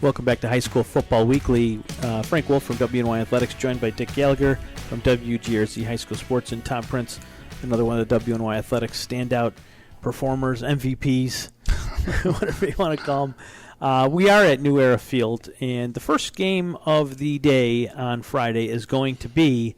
Welcome back to High School Football Weekly. Frank Wolf from WNY Athletics, joined by Dick Gallagher from WGRZ High School Sports, and Tom Prince, another one of the WNY Athletics standout performers, MVPs, whatever you want to call them. We are at New Era Field, and the first game of the day on Friday is going to be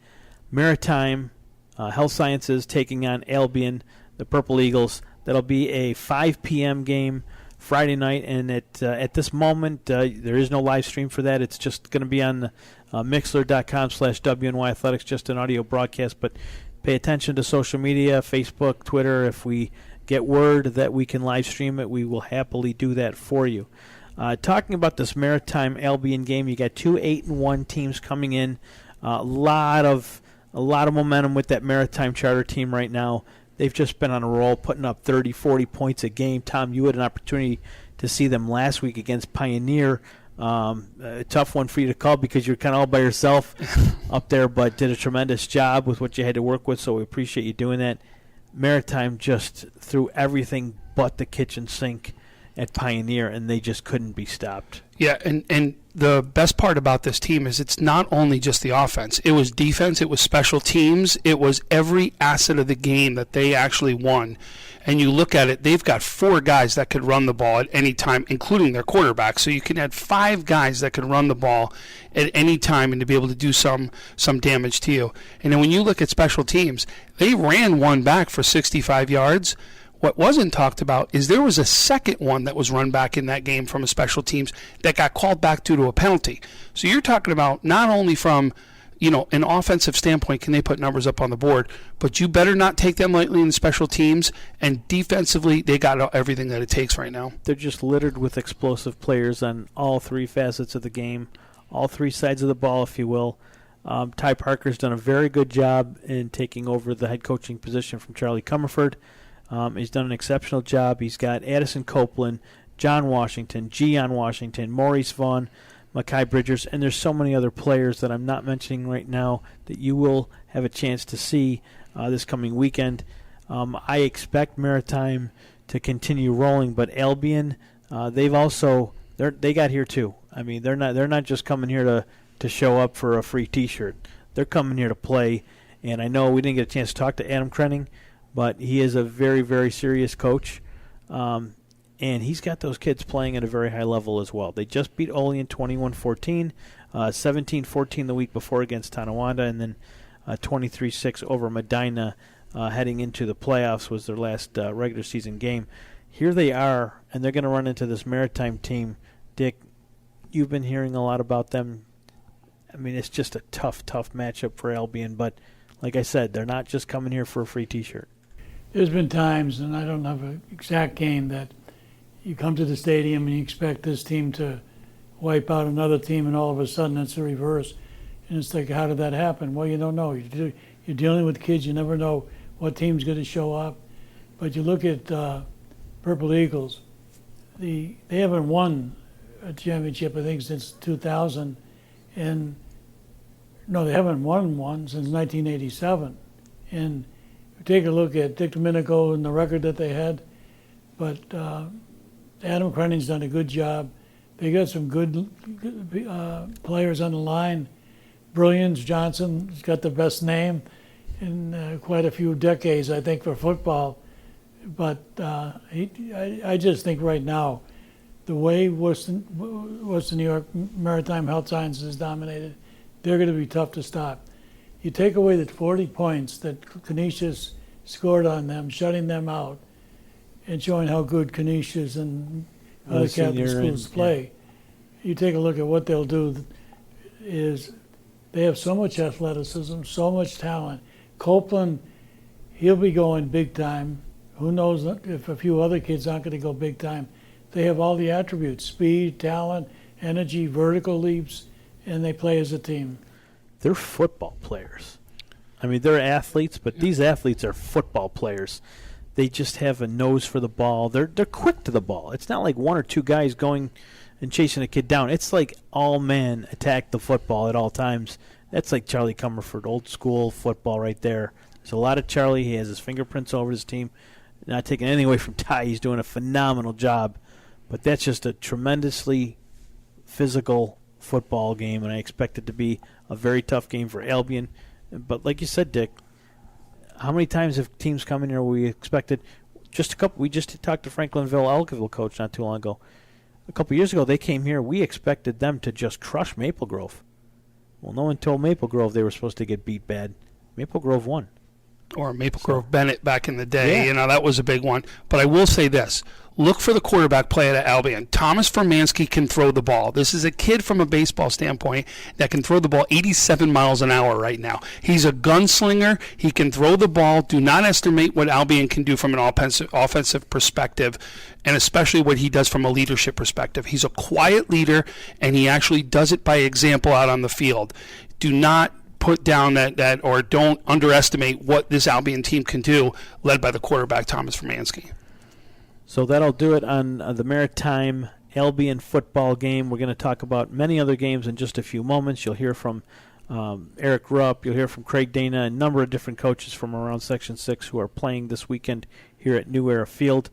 Maritime Health Sciences taking on Albion, the Purple Eagles. That'll be a 5 p.m. game Friday night, and at this moment, there is no live stream for that. It's just going to be on Mixler.com/WNY Athletics, just an audio broadcast. But pay attention to social media, Facebook, Twitter. If we get word that we can live stream it, we will happily do that for you. Talking about this Maritime Albion game, you got two 8-1 teams coming in. A lot of momentum with that Maritime charter team right now. They've just been on a roll, putting up 30, 40 points a game. Tom, you had an opportunity to see them last week against Pioneer. A tough one for you to call because you're kind of all by yourself up there, but did a tremendous job with what you had to work with, so we appreciate you doing that. Maritime just threw everything but the kitchen sink at Pioneer, and they just couldn't be stopped. Yeah, and the best part about this team is it's not only just the offense. It was defense, it was special teams, it was every asset of the game that they actually won. And you look at it, they've got 4 guys that could run the ball at any time, including their quarterback. So you can add 5 guys that can run the ball at any time and to be able to do some damage to you. And then when you look at special teams, they ran one back for 65 yards. What wasn't talked about is there was a second one that was run back in that game from a special teams that got called back due to a penalty. So you're talking about not only from, an offensive standpoint, can they put numbers up on the board, but you better not take them lightly in special teams, and defensively they got everything that it takes right now. They're just littered with explosive players on all 3 facets of the game, all 3 sides of the ball, if you will. Ty Parker's done a very good job in taking over the head coaching position from Charlie Comerford. He's done an exceptional job. He's got Addison Copeland, John Washington, Gian Washington, Maurice Vaughn, Makai Bridgers, and there's so many other players that I'm not mentioning right now that you will have a chance to see this coming weekend. I expect Maritime to continue rolling, but Albion, they got here too. I mean, they're not just coming here to show up for a free T-shirt. They're coming here to play, and I know we didn't get a chance to talk to Adam Krenning, but he is a very, very serious coach, and he's got those kids playing at a very high level as well. They just beat Olean 21-14, 17-14 the week before against Tonawanda, and then 23-6 over Medina heading into the playoffs was their last regular season game. Here they are, and they're going to run into this Maritime team. Dick, you've been hearing a lot about them. I mean, it's just a tough matchup for Albion, but like I said, they're not just coming here for a free T-shirt. There's been times, and I don't have an exact game, that you come to the stadium and you expect this team to wipe out another team, and all of a sudden it's the reverse. And it's like, how did that happen? Well, you don't know. You're dealing with kids. You never know what team's going to show up. But you look at Purple Eagles. They haven't won a championship, I think, since 2000. And no, they haven't won one since 1987. And take a look at Dick Domenico and the record that they had. But Adam Krenning's done a good job. They got some good players on the line. Brilliance Johnson's got the best name in quite a few decades, I think, for football. But I just think right now, the way Western New York Maritime Health Sciences is dominated, they're going to be tough to stop. You take away the 40 points that Canisius scored on them, shutting them out, and showing how good Canisius and other Catholic schools play. Yeah. You take a look at what they'll do is they have so much athleticism, so much talent. Copeland, he'll be going big time. Who knows if a few other kids aren't going to go big time. They have all the attributes, speed, talent, energy, vertical leaps, and they play as a team. They're football players. I mean, they're athletes, but these athletes are football players. They just have a nose for the ball. They're quick to the ball. It's not like 1 or 2 guys going and chasing a kid down. It's like all men attack the football at all times. That's like Charlie Comerford, old school football right there. There's a lot of Charlie. He has his fingerprints all over his team. Not taking anything away from Ty. He's doing a phenomenal job. But that's just a tremendously physical football game, and I expect it to be a very tough game for Albion. But like you said, Dick, how many times have teams come in here we expected just a couple? We just talked to Franklinville-Elkville coach not too long ago. A couple years ago, they came here. We expected them to just crush Maple Grove. Well, no one told Maple Grove they were supposed to get beat bad. Maple Grove won. Or Maple Grove Bennett back in the day. Yeah. That was a big one. But I will say this. Look for the quarterback play at Albion. Thomas Formansky can throw the ball. This is a kid from a baseball standpoint that can throw the ball 87 miles an hour right now. He's a gunslinger. He can throw the ball. Do not estimate what Albion can do from an offensive perspective, and especially what he does from a leadership perspective. He's a quiet leader, and he actually does it by example out on the field. Do not put down that or don't underestimate what this Albion team can do, led by the quarterback, Thomas Formansky. So that'll do it on the Maritime Albion football game. We're going to talk about many other games in just a few moments. You'll hear from Eric Rupp. You'll hear from Craig Dana, a number of different coaches from around Section 6 who are playing this weekend here at New Era Field.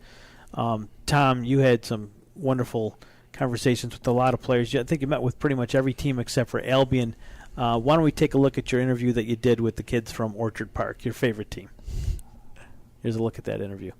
Tom, you had some wonderful conversations with a lot of players. I think you met with pretty much every team except for Albion. Why don't we take a look at your interview that you did with the kids from Orchard Park, your favorite team? Here's a look at that interview.